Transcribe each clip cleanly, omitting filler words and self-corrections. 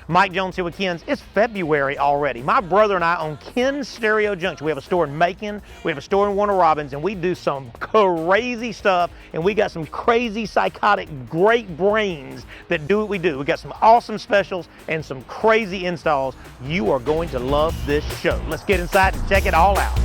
Mike Jones here with Ken's. It's February already. My brother and I own Ken's Stereo Junction. We have a store in Macon, we have a store in Warner Robins, and we do some crazy stuff, and we got some crazy, psychotic, great brains that do what we do. We got some awesome specials and some crazy installs. You are going to love this show. Let's get inside and check it all out.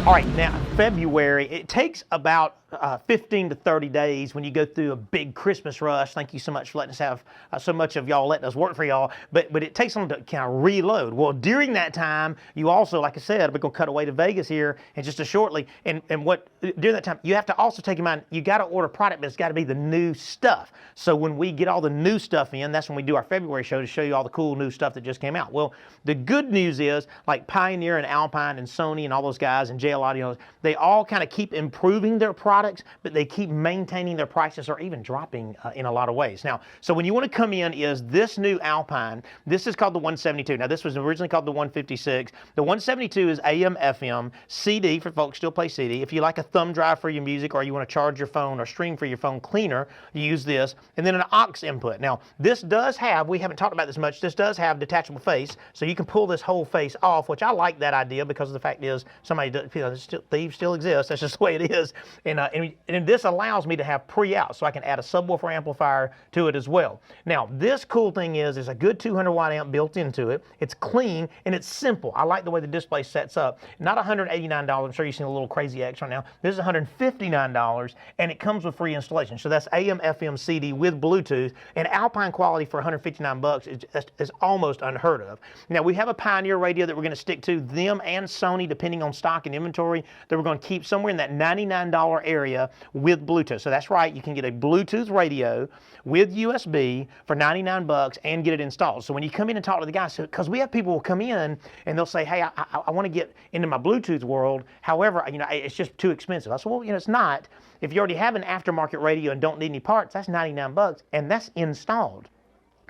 All right, now February, it takes about 15 to 30 days when you go through a big Christmas rush. Thank you so much for letting us have so much of y'all letting us work for y'all, but it takes them to kind of reload. Well, during that time, you also, like I said, we're gonna cut away to Vegas here in just shortly, and during that time, you have to also take in mind, you gotta order product, but it's gotta be the new stuff. So when we get all the new stuff in, that's when we do our February show to show you all the cool new stuff that just came out. Well, the good news is, like Pioneer and Alpine and Sony and all those guys and JL Audio, they all kind of keep improving their products, but they keep maintaining their prices or even dropping in a lot of ways. Now, so when you want to come in is this new Alpine. This is called the 172. Now, this was originally called the 156. The 172 is AM, FM, CD for folks still play CD. If you like a thumb drive for your music or you want to charge your phone or stream for your phone cleaner, you use this. And then an aux input. Now, this does have, we haven't talked about this much, this does have detachable face, so you can pull this whole face off, which I like that idea because the fact is somebody does, thieves still exist. That's just the way it is. And this allows me to have pre-out, so I can add a subwoofer amplifier to it as well. Now, this cool thing is there's a good 200 watt amp built into it. It's clean and it's simple. I like the way the display sets up. Not $189. I'm sure you've seen a little crazy X right now. This is $159, and it comes with free installation. So that's AM, FM, CD with Bluetooth, and Alpine quality for $159 is almost unheard of. Now, we have a Pioneer radio that we're going to stick to, them and Sony, depending on stock and inventory, that we're going to keep somewhere in that $99 area with Bluetooth. So that's right, you can get a Bluetooth radio with USB for $99 and get it installed. So when you come in and talk to the guys, because we have people who come in and they'll say, hey, I want to get into my Bluetooth world. However, it's just too expensive. I said, well, it's not. If you already have an aftermarket radio and don't need any parts, that's $99 and that's installed.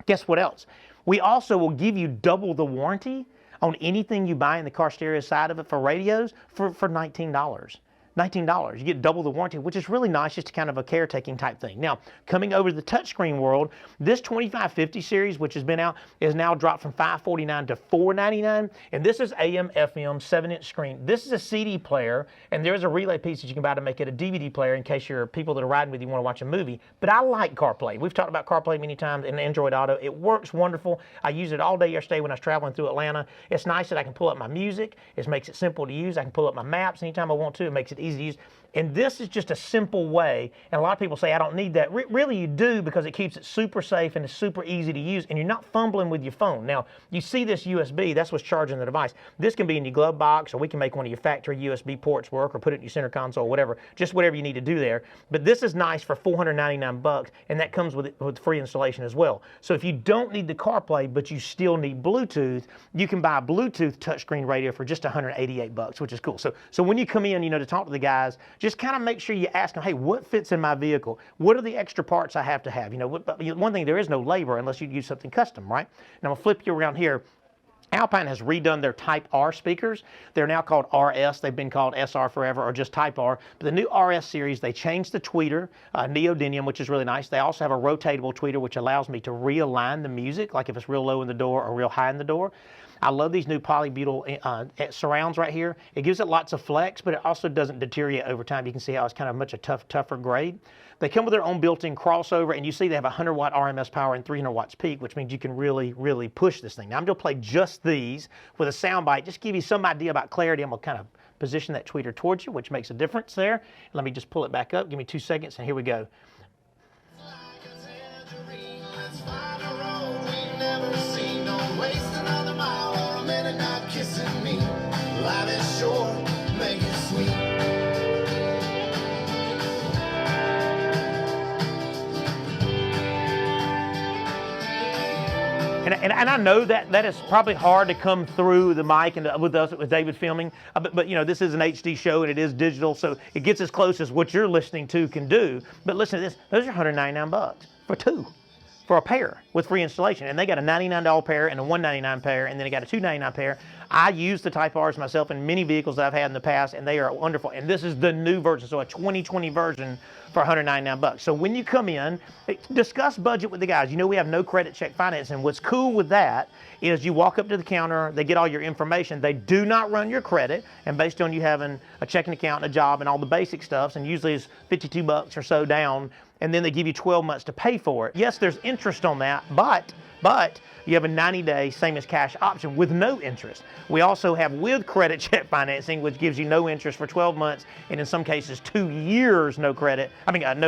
Guess what else? We also will give you double the warranty on anything you buy in the car stereo side of it for radios for $19. $19. You get double the warranty, which is really nice, just kind of a caretaking type thing. Now, coming over to the touchscreen world, this 2550 series, which has been out, is now dropped from $549 to $499, and this is AM, FM, 7-inch screen. This is a CD player, and there's a relay piece that you can buy to make it a DVD player in case your people that are riding with you want to watch a movie. But I like CarPlay. We've talked about CarPlay many times in Android Auto. It works wonderful. I used it all day yesterday when I was traveling through Atlanta. It's nice that I can pull up my music. It makes it simple to use. I can pull up my maps anytime I want to. It makes it easy to use. And this is just a simple way, and a lot of people say, I don't need that. Really you do, because it keeps it super safe and it's super easy to use, and you're not fumbling with your phone. Now, you see this USB, that's what's charging the device. This can be in your glove box, or we can make one of your factory USB ports work, or put it in your center console, whatever, just whatever you need to do there. But this is nice for $499, and that comes with free installation as well. So if you don't need the CarPlay, but you still need Bluetooth, you can buy a Bluetooth touchscreen radio for just $188, which is cool. So when you come in, to talk to the guys, just kind of make sure you ask them, hey, what fits in my vehicle? What are the extra parts I have to have? One thing, there is no labor unless you use something custom, right? Now, I'm going to flip you around here. Alpine has redone their Type R speakers. They're now called RS. They've been called SR forever, or just Type R. But the new RS series, they changed the tweeter, neodymium, which is really nice. They also have a rotatable tweeter, which allows me to realign the music, like if it's real low in the door or real high in the door. I love these new polybutyl surrounds right here. It gives it lots of flex, but it also doesn't deteriorate over time. You can see how it's kind of much a tougher grade. They come with their own built-in crossover, and you see they have 100 watt RMS power and 300 watts peak, which means you can really, really push this thing. Now, I'm going to play just these with a sound bite, just give you some idea about clarity. I'm going to kind of position that tweeter towards you, which makes a difference there. Let me just pull it back up. Give me 2 seconds, and here we go. And I know that is probably hard to come through the mic and with David filming, but this is an HD show and it is digital, so it gets as close as what you're listening to can do. But listen to this, those are $199 for two. for a pair with free installation. And they got a $99 pair and a $199 pair, and then they got a $299 pair. I use the Type R's myself in many vehicles that I've had in the past, and they are wonderful. And this is the new version, so a 2020 version for $199. So when you come in, discuss budget with the guys. You know we have no credit check financing. What's cool with that is you walk up to the counter, they get all your information. They do not run your credit, and based on you having a checking account and a job and all the basic stuff, and usually it's $52 or so down, and then they give you 12 months to pay for it. Yes, there's interest on that, but you have a 90-day same as cash option with no interest. We also have with credit check financing, which gives you no interest for 12 months, and in some cases 2 years no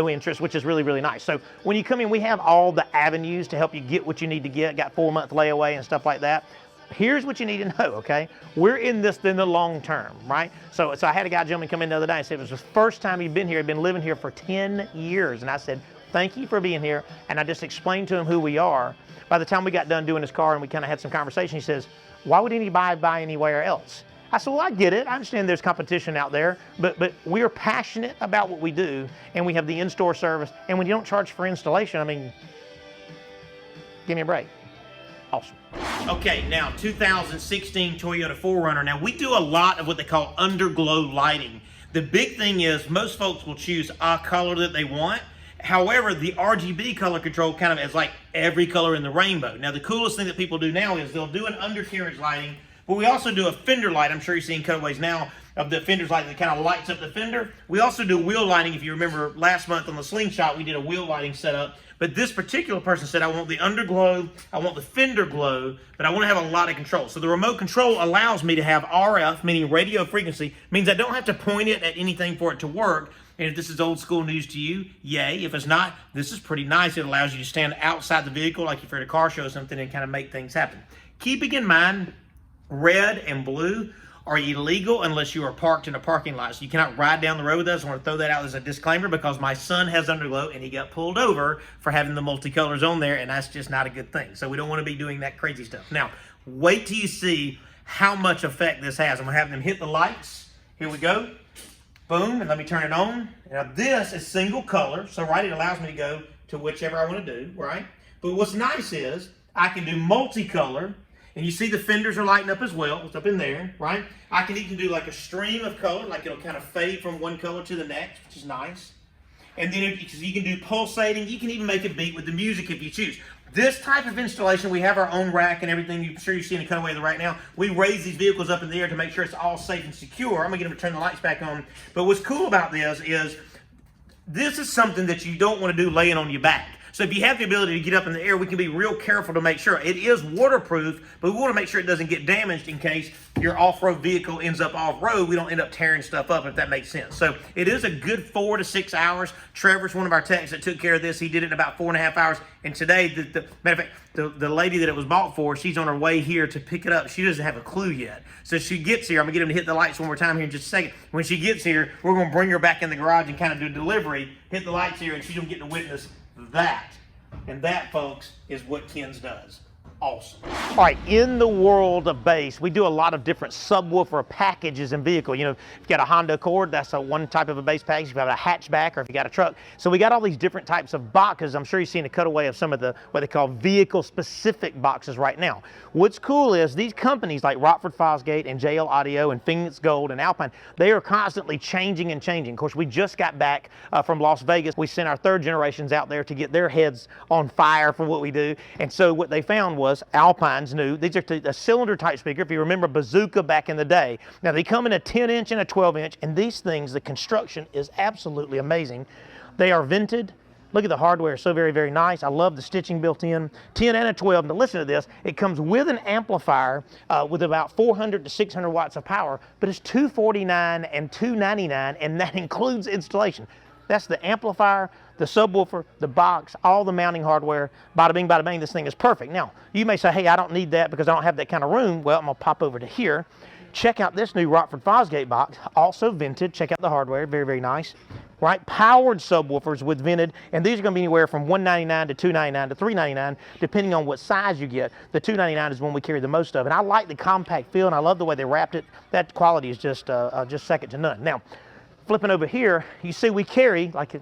interest, which is really, really nice. So when you come in, we have all the avenues to help you get what you need to get. Got 4-month layaway and stuff like that. Here's what you need to know, okay? We're in this in the long term, right? So I had a gentleman come in the other day and said it was the first time he'd been here. He'd been living here for 10 years. And I said, thank you for being here. And I just explained to him who we are. By the time we got done doing his car and we kind of had some conversation, he says, why would anybody buy anywhere else? I said, well, I get it. I understand there's competition out there, but we're passionate about what we do, and we have the in-store service. And when you don't charge for installation, I mean, give me a break. Awesome. Okay, now 2016 Toyota 4Runner. Now we do a lot of what they call underglow lighting. The big thing is most folks will choose a color that they want. However, the RGB color control kind of is like every color in the rainbow. Now the coolest thing that people do now is they'll do an undercarriage lighting, but we also do a fender light. I'm sure you're seeing cutaways now of the fender's light that kind of lights up the fender. We also do wheel lighting. If you remember last month on the Slingshot, we did a wheel lighting setup. But this particular person said, I want the underglow, I want the fender glow, but I want to have a lot of control. So the remote control allows me to have RF, meaning radio frequency, means I don't have to point it at anything for it to work. And if this is old school news to you, yay. If it's not, this is pretty nice. It allows you to stand outside the vehicle like if you're at a car show or something and kind of make things happen. Keeping in mind, red and blue are illegal unless you are parked in a parking lot. So you cannot ride down the road with us. I want to throw that out as a disclaimer because my son has underglow and he got pulled over for having the multicolors on there, and that's just not a good thing. So we don't want to be doing that crazy stuff. Now, wait till you see how much effect this has. I'm going to have them hit the lights. Here we go. Boom, and let me turn it on. Now this is single color, so right, it allows me to go to whichever I want to do, right? But what's nice is I can do multicolor. And you see the fenders are lighting up as well. It's up in there, right? I can even do like a stream of color, like it'll kind of fade from one color to the next, which is nice. And then you can do pulsating. You can even make it beat with the music if you choose. This type of installation, we have our own rack and everything. I'm sure you see in the cutaway right now. We raise these vehicles up in the air to make sure it's all safe and secure. I'm going to get them to turn the lights back on. But what's cool about this is something that you don't want to do laying on your back. So if you have the ability to get up in the air, we can be real careful to make sure. It is waterproof, but we want to make sure it doesn't get damaged in case your off-road vehicle ends up off-road. We don't end up tearing stuff up, if that makes sense. So it is a good 4 to 6 hours. Trevor's one of our techs that took care of this. He did it in about 4.5 hours. And today, matter of fact, the lady that it was bought for, she's on her way here to pick it up. She doesn't have a clue yet. So she gets here. I'm going to get him to hit the lights one more time here in just a second. When she gets here, we're going to bring her back in the garage and kind of do delivery, hit the lights here, and she's going to get to witness that. And that, folks, is what Ken's does. Awesome. All right, in the world of bass, we do a lot of different subwoofer packages in vehicle. You know, if you got a Honda Accord, that's one type of a bass package. If you have a hatchback or if you got a truck. So we got all these different types of boxes. I'm sure you've seen a cutaway of some of the, what they call vehicle-specific boxes right now. What's cool is these companies like Rockford Fosgate and JL Audio and Phoenix Gold and Alpine, they are constantly changing and changing. Of course, we just got back from Las Vegas. We sent our third generations out there to get their heads on fire for what we do. And so what they found was Alpine's new. These are a cylinder type speaker. If you remember Bazooka back in the day. Now they come in a 10-inch and a 12-inch, and these things, the construction is absolutely amazing. They are vented. Look at the hardware, so very, very nice. I love the stitching built in. 10 and a 12. Now listen to this. It comes with an amplifier with about 400 to 600 watts of power, but it's $249 and $299, and that includes installation. That's the amplifier, the subwoofer, the box, all the mounting hardware. Bada bing, bada bang, this thing is perfect. Now, you may say, hey, I don't need that because I don't have that kind of room. Well, I'm going to pop over to here. Check out this new Rockford Fosgate box, also vented. Check out the hardware, very, very nice. Right, powered subwoofers with vented, and these are going to be anywhere from $199 to $299 to $399, depending on what size you get. The $299 is one we carry the most of, and I like the compact feel, and I love the way they wrapped it. That quality is just second to none. Now, flipping over here, you see we carry, like a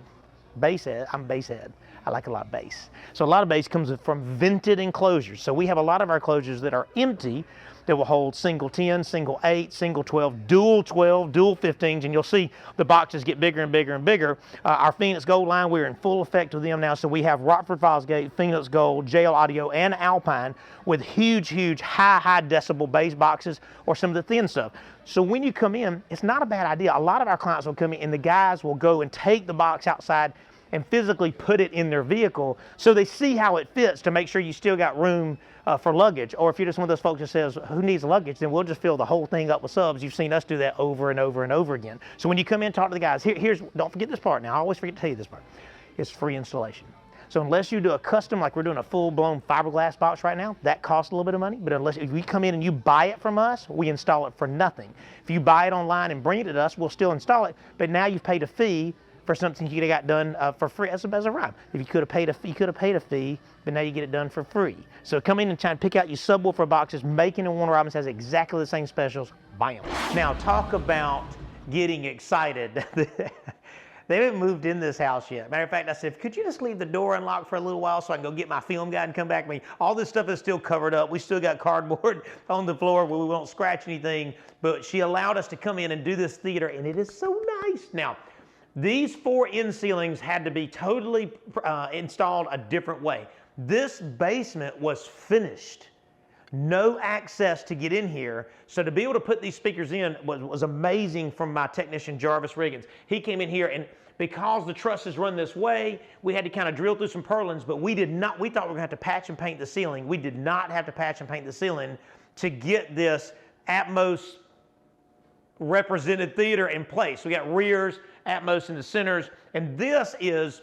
bass head, I'm bass head. I like a lot of bass. So a lot of bass comes from vented enclosures. So we have a lot of our enclosures that are empty that will hold single 10, single 8, single 12, dual 15s, and you'll see the boxes get bigger and bigger and bigger. Our Phoenix Gold line, we're in full effect with them now. So we have Rockford Fosgate, Phoenix Gold, JL Audio, and Alpine with huge, high decibel bass boxes or some of the thin stuff. So when you come in, it's not a bad idea. A lot of our clients will come in and the guys will go and take the box outside and physically put it in their vehicle so they see how it fits to make sure you still got room for luggage. Or if you're just one of those folks that says, who needs luggage, then we'll just fill the whole thing up with subs. You've seen us do that over and over and over again. So when you come in, talk to the guys. Here's, don't forget this part now. I always forget to tell you this part. It's free installation. So unless you do a custom, like we're doing a full-blown fiberglass box right now, that costs a little bit of money. But if you come in and you buy it from us, we install it for nothing. If you buy it online and bring it to us, we'll still install it. But now you've paid a fee for something you could have got done for free. That's a rhyme. If you could have paid a fee, but now you get it done for free. So come in and try and pick out your subwoofer boxes. Macon and Warner Robins has exactly the same specials. Buy them. Now talk about getting excited. They haven't moved in this house yet. Matter of fact, I said, could you just leave the door unlocked for a little while so I can go get my film guy and come back? I mean, all this stuff is still covered up. We still got cardboard on the floor where we won't scratch anything. But she allowed us to come in and do this theater, and it is so nice. Now, these 4 end ceilings had to be totally installed a different way. This basement was finished. No access to get in here. So to be able to put these speakers in was amazing from my technician, Jarvis Riggins. He came in here, and because the trusses run this way, we had to kind of drill through some purlins, but we thought we were gonna have to patch and paint the ceiling. We did not have to patch and paint the ceiling to get this Atmos represented theater in place. We got rears, Atmos in the centers, and this is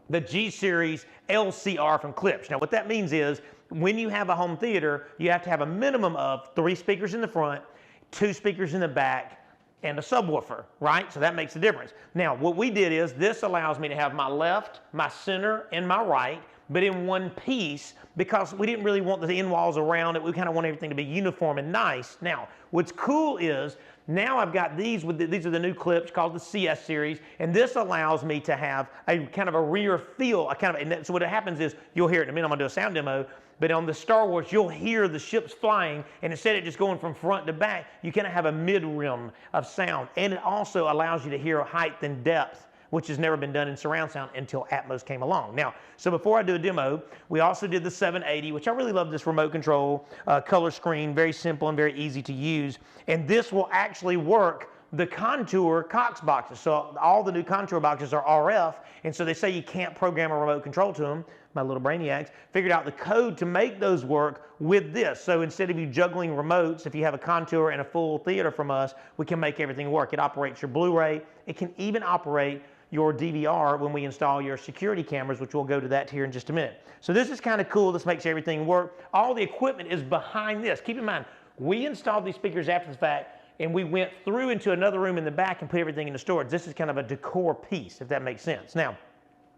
the G-Series LCR from Klipsch. Now what that means is, when you have a home theater, you have to have a minimum of 3 speakers in the front, 2 speakers in the back, and a subwoofer, right? So that makes a difference. Now, what we did is, this allows me to have my left, my center, and my right, but in one piece, because we didn't really want the end walls around it. We kind of want everything to be uniform and nice. Now, what's cool is, now I've got these are the new Klipsch called the CS series, and this allows me to have a kind of a rear feel, so what happens is, you'll hear it in a minute. I'm gonna do a sound demo, but on the Star Wars, you'll hear the ships flying, and instead of just going from front to back, you kind of have a mid-rim of sound, and it also allows you to hear height and depth, which has never been done in surround sound until Atmos came along. Now, so before I do a demo, we also did the 780, which I really love this remote control, color screen, very simple and very easy to use. And this will actually work the Contour Cox boxes. So all the new Contour boxes are RF, and so they say you can't program a remote control to them. My little brainiacs figured out the code to make those work with this. So instead of you juggling remotes, if you have a Contour and a full theater from us, we can make everything work. It operates your Blu-ray. It can even operate your DVR when we install your security cameras, which we'll go to that here in just a minute. So this is kind of cool. This makes everything work. All the equipment is behind this. Keep in mind, we installed these speakers after the fact, and we went through into another room in the back and put everything into storage. This is kind of a decor piece, if that makes sense. Now,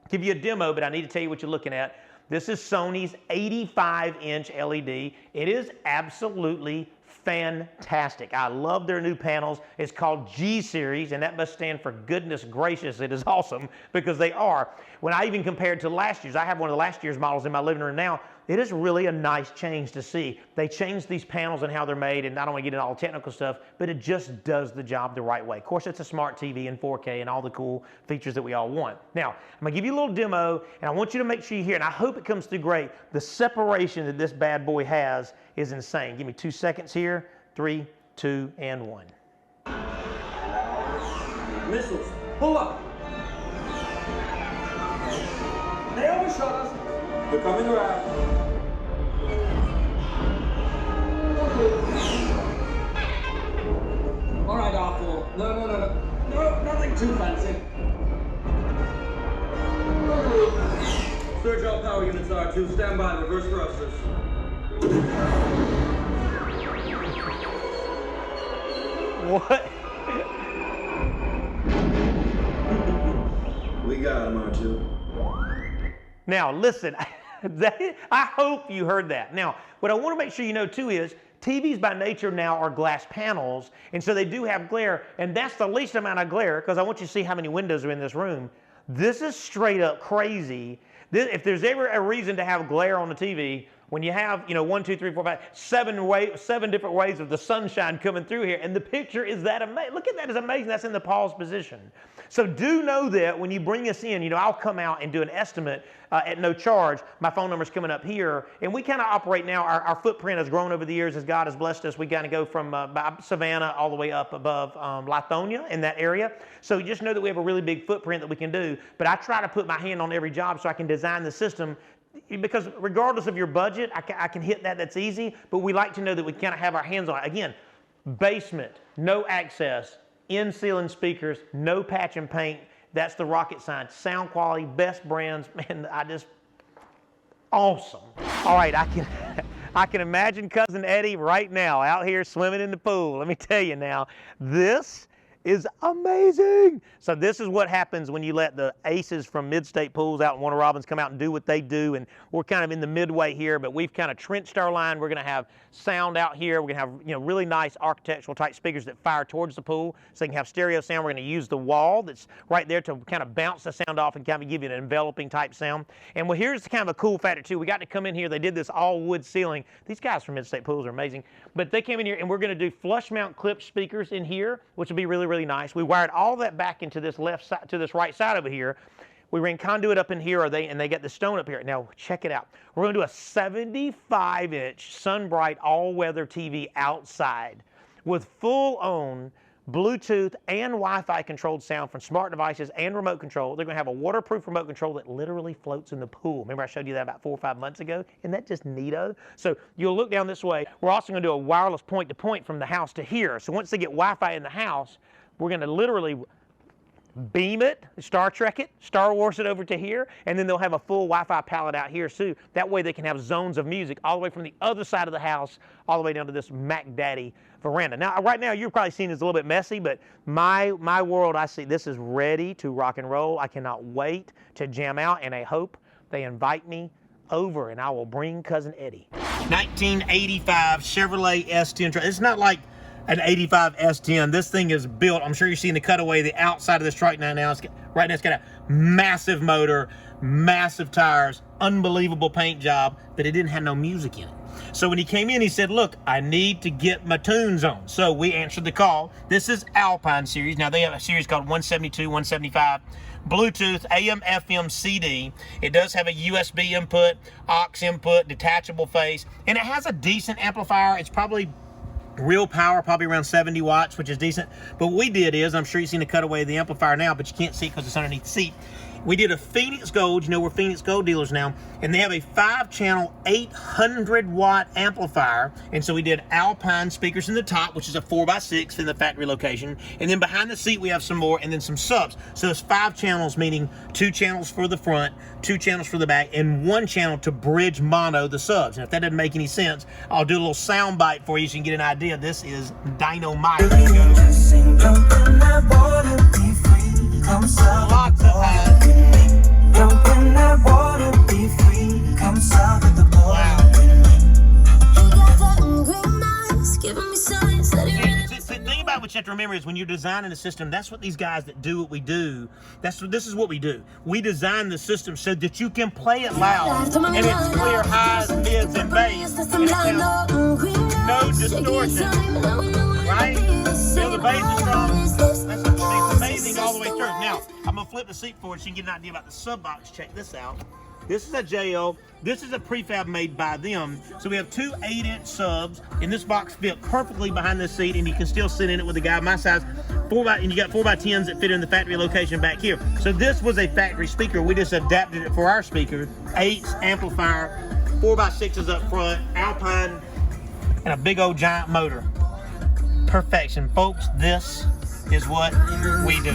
give you a demo, but I need to tell you what you're looking at. This is Sony's 85-inch LED. It is absolutely fantastic. I love their new panels. It's called G-Series, and that must stand for goodness gracious, it is awesome, because they are. When I even compared to last year's, I have one of the last year's models in my living room now, it is really a nice change to see. They changed these panels and how they're made, and I don't want to get into all the technical stuff, but it just does the job the right way. Of course, it's a smart TV in 4K and all the cool features that we all want. Now, I'm going to give you a little demo, and I want you to make sure you hear, and I hope it comes through great. The separation that this bad boy has is insane. Give me 2 seconds here. 3, 2, and 1. Missiles, pull up. They overshot us. They're coming around. All right, awful. No, nothing too fancy. Surge all power units R2, stand by, reverse thrusters. What? We got him, R2. Now, listen, I hope you heard that. Now, what I want to make sure you know, too, is TVs by nature now are glass panels, and so they do have glare, and that's the least amount of glare, because I want you to see how many windows are in this room. This is straight up crazy If there's ever a reason to have glare on the TV, when you have, 1, 2, 3, 4, 5, 7 different ways of the sunshine coming through here, and the picture is that amazing. Look at that, it's amazing. That's in the pause position. So do know that when you bring us in, I'll come out and do an estimate at no charge. My phone number's coming up here, and we kind of operate now. Our footprint has grown over the years as God has blessed us. We kind of go from Savannah all the way up above Lithonia in that area. So just know that we have a really big footprint that we can do. But I try to put my hand on every job so I can design the system. Because regardless of your budget, I can hit that. That's easy. But we like to know that we kind of have our hands on it. Again, basement, no access, in-ceiling speakers, no patch and paint. That's the rocket science. Sound quality, best brands, man. Awesome. All right, I can imagine Cousin Eddie right now out here swimming in the pool. Let me tell you now, this is amazing. So this is what happens when you let the aces from Mid-State Pools out in Warner Robins come out and do what they do. And we're kind of in the midway here, but we've kind of trenched our line. We're going to have sound out here. We're going to have really nice architectural type speakers that fire towards the pool so they can have stereo sound. We're going to use the wall that's right there to kind of bounce the sound off and kind of give you an enveloping type sound. And well, here's kind of a cool factor too. We got to come in here. They did this all wood ceiling. These guys from Mid-State Pools are amazing. But they came in here and we're going to do flush mount clip speakers in here, which will be really, really nice. We wired all that back into this left side, to this right side over here. We ran conduit up in here, and they got the stone up here. Now, check it out. We're going to do a 75-inch SunBrite all-weather TV outside with full-on Bluetooth and Wi-Fi controlled sound from smart devices and remote control. They're going to have a waterproof remote control that literally floats in the pool. Remember I showed you that about 4 or 5 months ago? Isn't that just neato? So you'll look down this way. We're also going to do a wireless point-to-point from the house to here. So once they get Wi-Fi in the house, we're going to literally beam it, Star Trek it, Star Wars it over to here, and then they'll have a full Wi-Fi palette out here too. That way they can have zones of music all the way from the other side of the house all the way down to this Mac Daddy veranda. Now, right now, you're probably seeing it's a little bit messy, but my world, I see this is ready to rock and roll. I cannot wait to jam out, and I hope they invite me over, and I will bring Cousin Eddie. 1985 Chevrolet S10 truck. It's not like an 85 S10. This thing is built. I'm sure you're seeing the cutaway, the outside of this truck now. Right now, it's got a massive motor, massive tires, unbelievable paint job, but it didn't have no music in it. So when he came in, he said, look, I need to get my tunes on. So we answered the call. This is Alpine series. Now they have a series called 172, 175, Bluetooth, AM, FM, CD. It does have a USB input, aux input, detachable face, and it has a decent amplifier. It's probably real power, probably around 70 watts, which is decent. But what we did is, I'm sure you've seen the cutaway of the amplifier now, but you can't see it because it's underneath the seat. We did a Phoenix Gold, we're Phoenix Gold dealers now, and they have a 5-channel, 800-watt amplifier. And so we did Alpine speakers in the top, which is a 4x6 in the factory location. And then behind the seat, we have some more, and then some subs. So it's 5 channels, meaning 2 channels for the front, 2 channels for the back, and 1 channel to bridge mono the subs. And if that doesn't make any sense, I'll do a little sound bite for you so you can get an idea. This is dynamite. There you go. Lots of highs. Jump in that water, be free. Come south of the border. The thing about what you have to remember is when you're designing a system, that's what these guys that do what we do, this is what we do. We design the system so that you can play it loud, and it's clear highs, mids, and bass, and it sounds no distortion, right? Feel the bass is strong. That's amazing all the way through. Now, I'm going to flip the seat forward so you can get an idea about the sub box. Check this out. This is a JL. This is a prefab made by them. So we have 2 8-inch subs, and this box fit perfectly behind the seat, and you can still sit in it with a guy my size. And you got 4x10s that fit in the factory location back here. So this was a factory speaker. We just adapted it for our speaker. 8s, amplifier, 4x6s up front, Alpine, and a big old giant motor. Perfection, folks. This is what we do.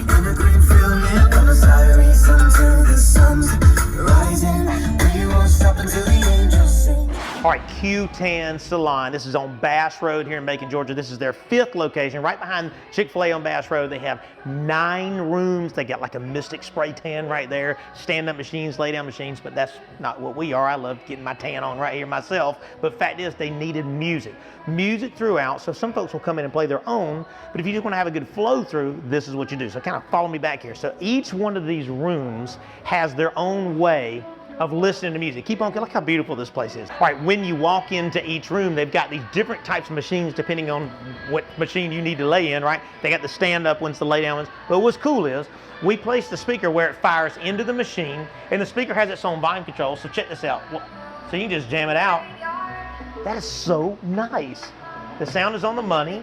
All right, Q10 Salon. This is on Bass Road here in Macon, Georgia. This is their 5th location, right behind Chick-fil-A on Bass Road. They have 9 rooms. They got like a Mystic spray tan right there, stand-up machines, lay-down machines, but that's not what we are. I love getting my tan on right here myself, but fact is they needed music. Music throughout, so some folks will come in and play their own, but if you just want to have a good flow through, this is what you do. So kind of follow me back here. So each one of these rooms has their own way of listening to music. Keep on, look how beautiful this place is. All right, when you walk into each room, they've got these different types of machines depending on what machine you need to lay in, right? They got the stand-up ones, the lay-down ones. But what's cool is we place the speaker where it fires into the machine, and the speaker has its own volume control. So check this out. So you can just jam it out. That is so nice. The sound is on the money.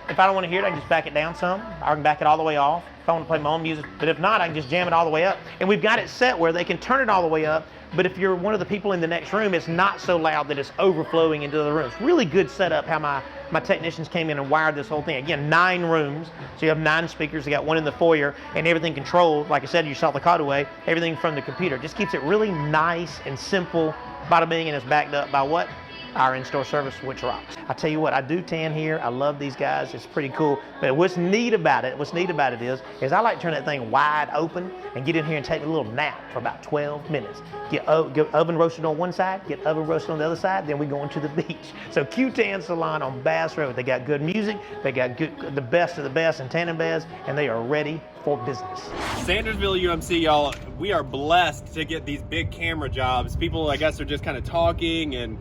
If I don't want to hear it, I can just back it down some. I can back it all the way off if I want to play my own music. But if not, I can just jam it all the way up. And we've got it set where they can turn it all the way up. But if you're one of the people in the next room, it's not so loud that it's overflowing into the room. It's really good setup how my technicians came in and wired this whole thing. Again, 9 rooms. So you have 9 speakers. You got 1 in the foyer and everything controlled. Like I said, you saw the cutaway, everything from the computer. Just keeps it really nice and simple. Bada bing, and it's backed up by what? Our in-store service, which rocks. I tell you what, I do tan here. I love these guys. It's pretty cool. But what's neat about it is I like to turn that thing wide open and get in here and take a little nap for about 12 minutes. Get oven roasted on one side, get oven roasted on the other side, then we go into the beach. So Q-Tan Salon on Bass Road. They got good music. They got the best of the best in tanning beds, and they are ready for business. Sandersville UMC, y'all, we are blessed to get these big camera jobs. People, I guess, are just kind of talking, and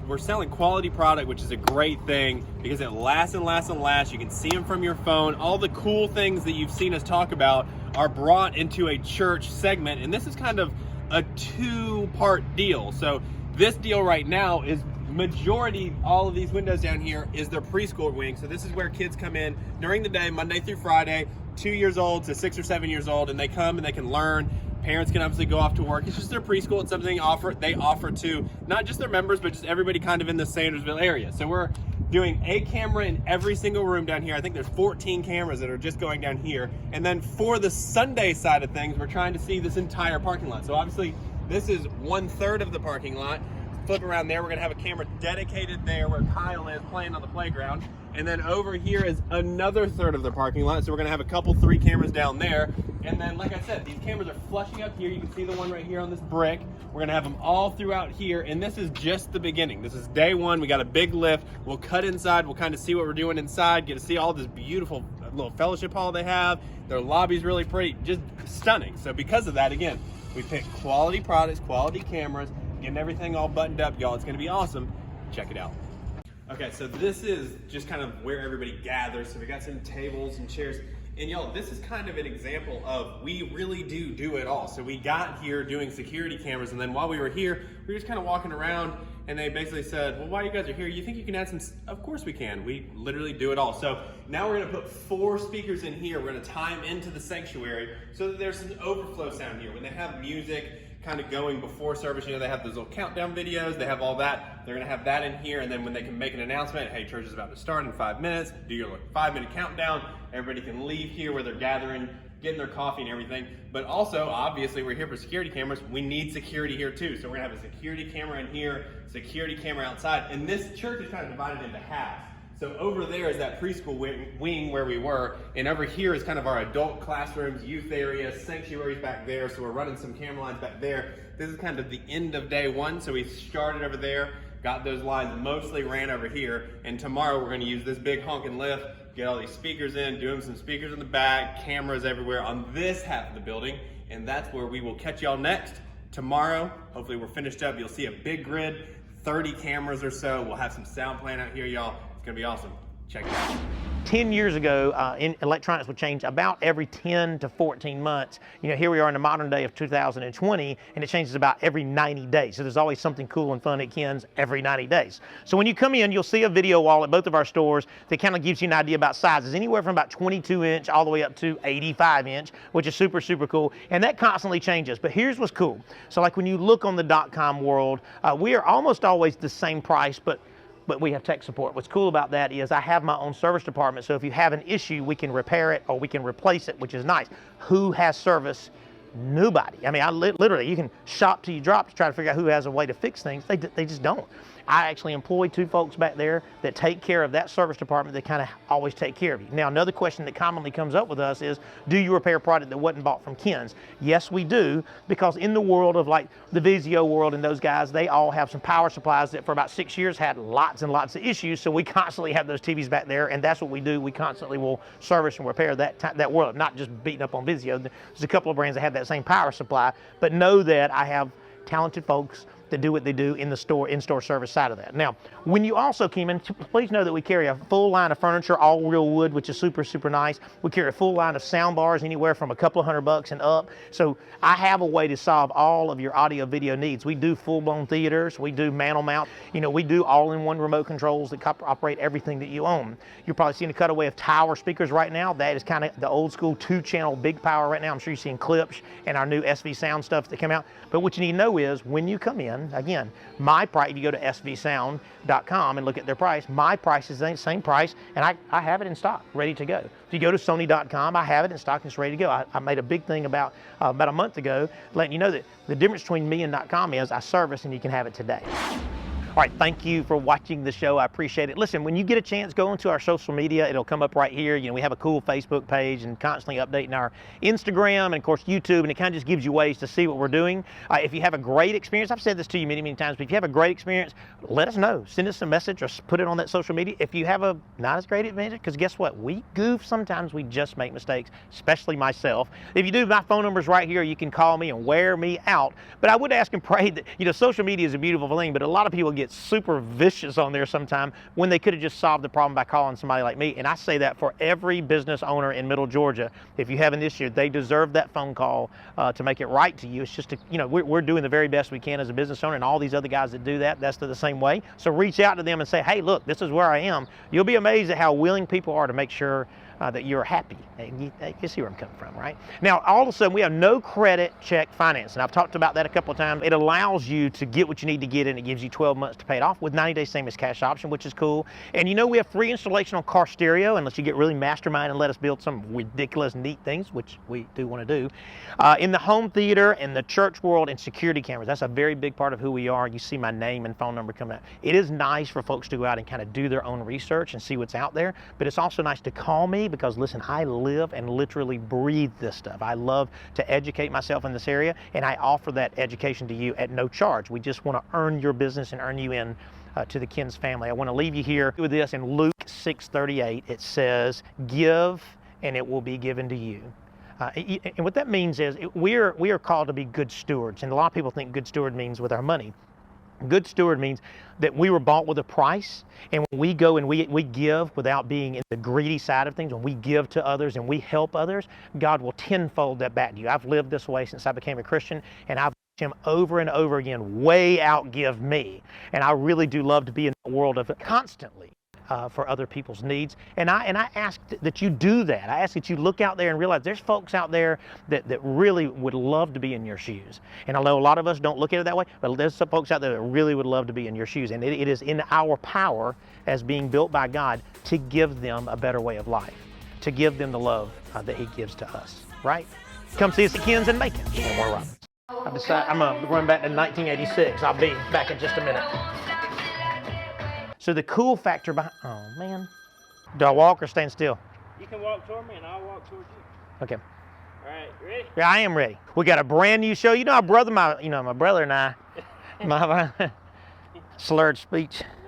we're selling quality product, which is a great thing because it lasts and lasts and lasts. You can see them from your phone. All the cool things that you've seen us talk about are brought into a church segment, and this is kind of a 2-part deal. So this deal right now is majority, all of these windows down here is their preschool wing. So this is where kids come in during the day, Monday through Friday, 2 years old to 6 or 7 years old, and they come and they can learn. Parents can obviously go off to work. It's just their preschool. It's something they offer to not just their members, but just everybody kind of in the Sandersville area. So we're doing a camera in every single room down here. I think there's 14 cameras that are just going down here. And then for the Sunday side of things, we're trying to see this entire parking lot. So obviously this is 1/3 of the parking lot. Flip around there, we're gonna have a camera dedicated there where Kyle is playing on the playground. And then over here is another 1/3 of the parking lot. So we're gonna have a couple, 3 cameras down there. And then, like I said, these cameras are flushing up here. You can see the one right here on this brick. We're gonna have them all throughout here. And this is just the beginning. This is day 1. We got a big lift. We'll cut inside. We'll kind of see what we're doing inside. Get to see all this beautiful little fellowship hall they have. Their lobby's really pretty, just stunning. So because of that, again, we picked quality products, quality cameras, getting everything all buttoned up, y'all. It's gonna be awesome. Check it out. Okay, so this is just kind of where everybody gathers. So we got some tables and chairs. And y'all, this is kind of an example of we really do it all. So we got here doing security cameras, and then while we were here, we were just kind of walking around, and they basically said, well, while you guys are here, you think you can add some? Of course we can. We literally do it all. So now we're gonna put 4 speakers in here. We're gonna tie them into the sanctuary so that there's an overflow sound here. When they have music kind of going before service, you know, they have those little countdown videos, they have all that. They're gonna have that in here, and then when they can make an announcement, hey, church is about to start in 5 minutes, do your 5-minute countdown. Everybody can leave here where they're gathering, getting their coffee and everything. But also, obviously, we're here for security cameras. We need security here too. So we're gonna have a security camera in here, security camera outside, and this church is kind of divided into halves. So over there is that preschool wing where we were, and over here is kind of our adult classrooms, youth area, sanctuaries back there. So we're running some camera lines back there. This is kind of the end of day 1. So we started over there, got those lines mostly ran over here, and tomorrow we're gonna use this big honking lift, get all these speakers in, doing some speakers in the back, cameras everywhere on this half of the building, and that's where we will catch y'all next. Tomorrow, hopefully we're finished up, you'll see a big grid, 30 cameras or so. We'll have some sound playing out here, y'all. It's gonna be awesome. Check it out. 10 years ago, electronics would change about every 10 to 14 months. You know, here we are in the modern day of 2020, and it changes about every 90 days. So there's always something cool and fun at Ken's every 90 days. So when you come in, you'll see a video wall at both of our stores that kind of gives you an idea about sizes, anywhere from about 22-inch all the way up to 85-inch, which is super, super cool. And that constantly changes. But here's what's cool. So like when you look on the .com world, we are almost always the same price, but we have tech support. What's cool about that is I have my own service department, so if you have an issue, we can repair it or we can replace it, which is nice. Who has service? Nobody. I mean, literally, you can shop till you drop to try to figure out who has a way to fix things. They just don't. I actually employ 2 folks back there that take care of that service department that kind of always take care of you. Now, another question that commonly comes up with us is, do you repair a product that wasn't bought from Ken's? Yes, we do, because in the world of like the Vizio world and those guys, they all have some power supplies that for about 6 years had lots and lots of issues, so we constantly have those TVs back there, and that's what we do. We constantly will service and repair that world, not just beating up on Vizio. There's a couple of brands that have that same power supply, but know that I have talented folks that do what they do in the store, in-store service side of that. Now, when you also came in, please know that we carry a full line of furniture, all real wood, which is super, super nice. We carry a full line of sound bars, anywhere from a couple of $100 and up. So I have a way to solve all of your audio video needs. We do full-blown theaters, we do mantle mount, we do all-in-one remote controls that operate everything that you own. You're probably seeing a cutaway of tower speakers right now. That is kind of the old school 2-channel big power right now. I'm sure you're seeing clips and our new SV sound stuff that come out. But what you need to know is when you come in, again, my price, if you go to svsound.com and look at their price, my price is the same price, and I have it in stock, ready to go. If you go to sony.com, I have it in stock and it's ready to go. I made a big thing about a month ago, letting you know that the difference between me and .com is I service and you can have it today. All right, thank you for watching the show. I appreciate it. Listen, when you get a chance, go into our social media. It'll come up right here. We have a cool Facebook page and constantly updating our Instagram and, of course, YouTube, and it kind of just gives you ways to see what we're doing. If you have a great experience, I've said this to you many, many times, but if you have a great experience, let us know. Send us a message or put it on that social media. If you have a not as great experience, because guess what? We goof. Sometimes we just make mistakes, especially myself. If you do, my phone number's right here. You can call me and wear me out. But I would ask and pray that, social media is a beautiful thing, but a lot of people get super vicious on there sometime when they could have just solved the problem by calling somebody like me. And I say that for every business owner in Middle Georgia. If you have an issue, they deserve that phone call to make it right to you. It's just, we're doing the very best we can as a business owner, and all these other guys that do that, that's the same way. So reach out to them and say, hey, look, this is where I am. You'll be amazed at how willing people are to make sure that you're happy. You see where I'm coming from, right? Now, all of a sudden, we have no credit check finance, and I've talked about that a couple of times. It allows you to get what you need to get, and it gives you 12 months to pay it off with 90-day same as cash option, which is cool. And we have free installation on car stereo, unless you get really mastermind and let us build some ridiculous, neat things, which we do want to do. In the home theater and the church world and security cameras, that's a very big part of who we are. You see my name and phone number coming out. It is nice for folks to go out and kind of do their own research and see what's out there, but it's also nice to call me because, listen, I live and literally breathe this stuff. I love to educate myself in this area, and I offer that education to you at no charge. We just want to earn your business and earn you in to the Ken's family. I want to leave you here with this. In Luke 6:38, it says, give and it will be given to you. And what that means is we are called to be good stewards, and a lot of people think good steward means with our money. Good steward means that we were bought with a price, and when we go and we give without being in the greedy side of things, when we give to others and we help others, God will tenfold that back to you. I've lived this way since I became a Christian, and I've watched Him over and over again way outgive me. And I really do love to be in the world of it constantly. For other people's needs, and I ask that you do that. I ask that you look out there and realize there's folks out there that really would love to be in your shoes. And I know a lot of us don't look at it that way, but there's some folks out there that really would love to be in your shoes. And it is in our power as being built by God to give them a better way of life, to give them the love that He gives to us. Right? Come see us at Ken's in Macon. And we're Roberts. I'm going back to 1986. I'll be back in just a minute. So the cool factor behind, oh man. Do I walk or stand still? You can walk toward me and I'll walk toward you. Okay. All right, you ready? Yeah, I am ready. We got a brand new show. My brother and I, my slurred speech.